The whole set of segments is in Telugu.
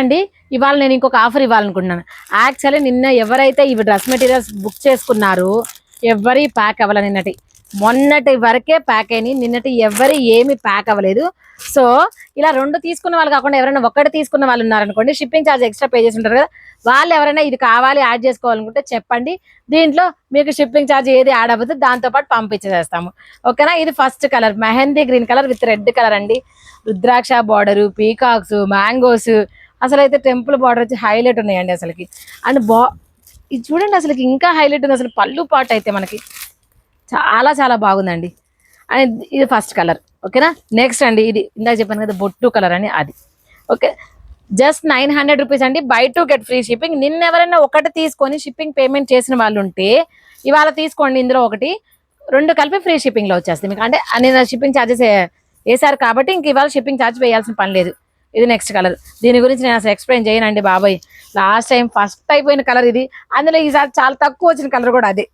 అండి ఇవాళ నేను ఇంకొక ఆఫర్ ఇవ్వాలనుకుంటున్నాను. యాక్చువల్లీ నిన్న ఎవరైతే ఇవి డ్రెస్ మెటీరియల్స్ బుక్ చేసుకున్నారో ఎవరి ప్యాక్ అవ్వాలి, నిన్నటి మొన్నటి వరకే ప్యాక్ అయినాయి, నిన్నటి ఎవరి ఏమి ప్యాక్ అవ్వలేదు. సో ఇలా రెండు తీసుకున్న వాళ్ళు కాకుండా ఎవరైనా ఒక్కటి తీసుకున్న వాళ్ళు ఉన్నారనుకోండి, షిప్పింగ్ ఛార్జ్ ఎక్స్ట్రా పే చేసి ఉంటారు కదా, వాళ్ళు ఎవరైనా ఇది కావాలి యాడ్ చేసుకోవాలనుకుంటే చెప్పండి. దీంట్లో మీకు షిప్పింగ్ ఛార్జ్ ఏది యాడ్ అవ్వదు, దాంతోపాటు పంపించేస్తాము. ఓకేనా. ఇది first colour mehndi green colour with red colour అండి. రుద్రాక్ష బార్డరు, పీకాక్స్, మ్యాంగోస్, అసలు అయితే టెంపుల్ బార్డర్ వచ్చి హైలైట్ ఉన్నాయండి అసలుకి. అండ్ ఇది చూడండి అసలుకి ఇంకా హైలైట్ ఉంది. అసలు పళ్ళు పాట అయితే మనకి చాలా చాలా బాగుందండి. అండ్ ఇది ఫస్ట్ కలర్. ఓకేనా. నెక్స్ట్ అండి ఇది ఇందాక చెప్పాను కదా బొట్టు కలర్ అని, అది ఓకే. జస్ట్ 900 రూపీస్ అండి. By 2 get free shipping. నిన్న ఎవరైనా ఒకటి తీసుకొని షిప్పింగ్ పేమెంట్ చేసిన వాళ్ళు ఉంటే ఇవాళ తీసుకోండి, ఇందులో ఒకటి రెండు కలిపి ఫ్రీ షిప్పింగ్లో వచ్చేస్తుంది మీకు. అంటే నేను షిప్పింగ్ ఛార్జెస్ వేసారు కాబట్టి ఇంక ఇవాళ షిప్పింగ్ ఛార్జ్ వేయాల్సిన పని లేదు. ఇది నెక్స్ట్ కలర్. దీని గురించి నేను అసలు ఎక్స్ప్లెయిన్ చేయనండి బాబాయ్. లాస్ట్ టైం ఫస్ట్ అయిపోయిన కలర్ ఇది, అందులో ఈసారి చాలా తక్కువ వచ్చిన కలర్ కూడా అదే.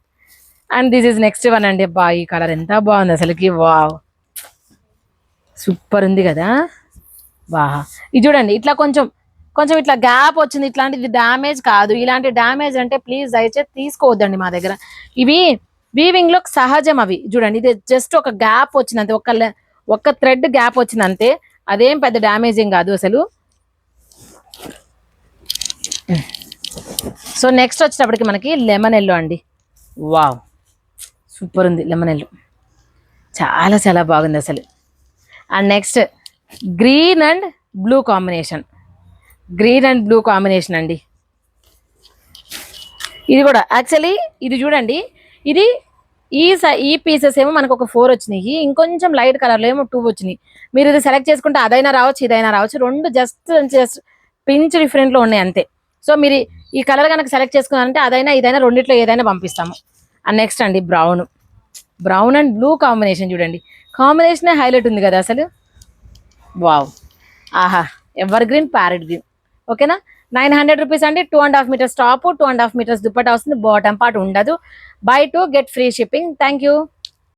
And this is next one అండి. బా ఈ కలర్ ఎంత బాగుంది అసలుకి, వావ్ సూపర్ ఉంది కదా. బా ఇది చూడండి, ఇట్లా కొంచెం కొంచెం ఇట్లా గ్యాప్ వచ్చింది. ఇట్లాంటిది డ్యామేజ్ కాదు. ఇలాంటి డ్యామేజ్ అంటే ప్లీజ్ దయచేసి తీసుకోవద్దండి మా దగ్గర. ఇవి వీవింగ్ లో సహజం. అవి చూడండి, ఇది జస్ట్ ఒక గ్యాప్ వచ్చింది, ఒక థ్రెడ్ గ్యాప్ వచ్చింది అంతే. అదేం పెద్ద డ్యామేజింగ్ కాదు అసలు. సో నెక్స్ట్ వచ్చేటప్పటికి మనకి లెమన్ ఎల్లో అండి. వావ్ సూపర్ ఉంది లెమన్ ఎల్లో, చాలా చాలా బాగుంది అసలు. And next green and blue combination. Green and blue combination అండి. ఇది కూడా యాక్చువల్లీ ఇది చూడండి, ఇది ఈ పీసెస్ ఏమో మనకు ఒక 4 వచ్చినాయి, ఇంకొంచెం లైట్ కలర్లో ఏమో 2 వచ్చినాయి. మీరు ఇది సెలెక్ట్ చేసుకుంటే అదైనా రావచ్చు, ఇదైనా రావచ్చు. రెండు జస్ట్ పించ్ డిఫరెంట్లో ఉన్నాయి అంతే. సో మీరు ఈ కలర్ కనుక సెలెక్ట్ చేసుకున్నారంటే అదైనా ఇదైనా రెండిట్లో ఏదైనా పంపిస్తాము. అండ్ నెక్స్ట్ అండి బ్రౌన్ అండ్ బ్లూ కాంబినేషన్. చూడండి కాంబినేషనే హైలైట్ ఉంది కదా అసలు. వావ్ ఆహా ఎవర్ గ్రీన్ ప్యారెట్ గ్రీన్. ఓకేనా. 900 రూపీస్ అండి. 2.5 మీటర్స్ టాప్, 2.5 మీటర్స్ దుప్పటా వస్తుంది. బాటమ్ పార్ట్ ఉండదు. By 2 get free shipping. Thank you.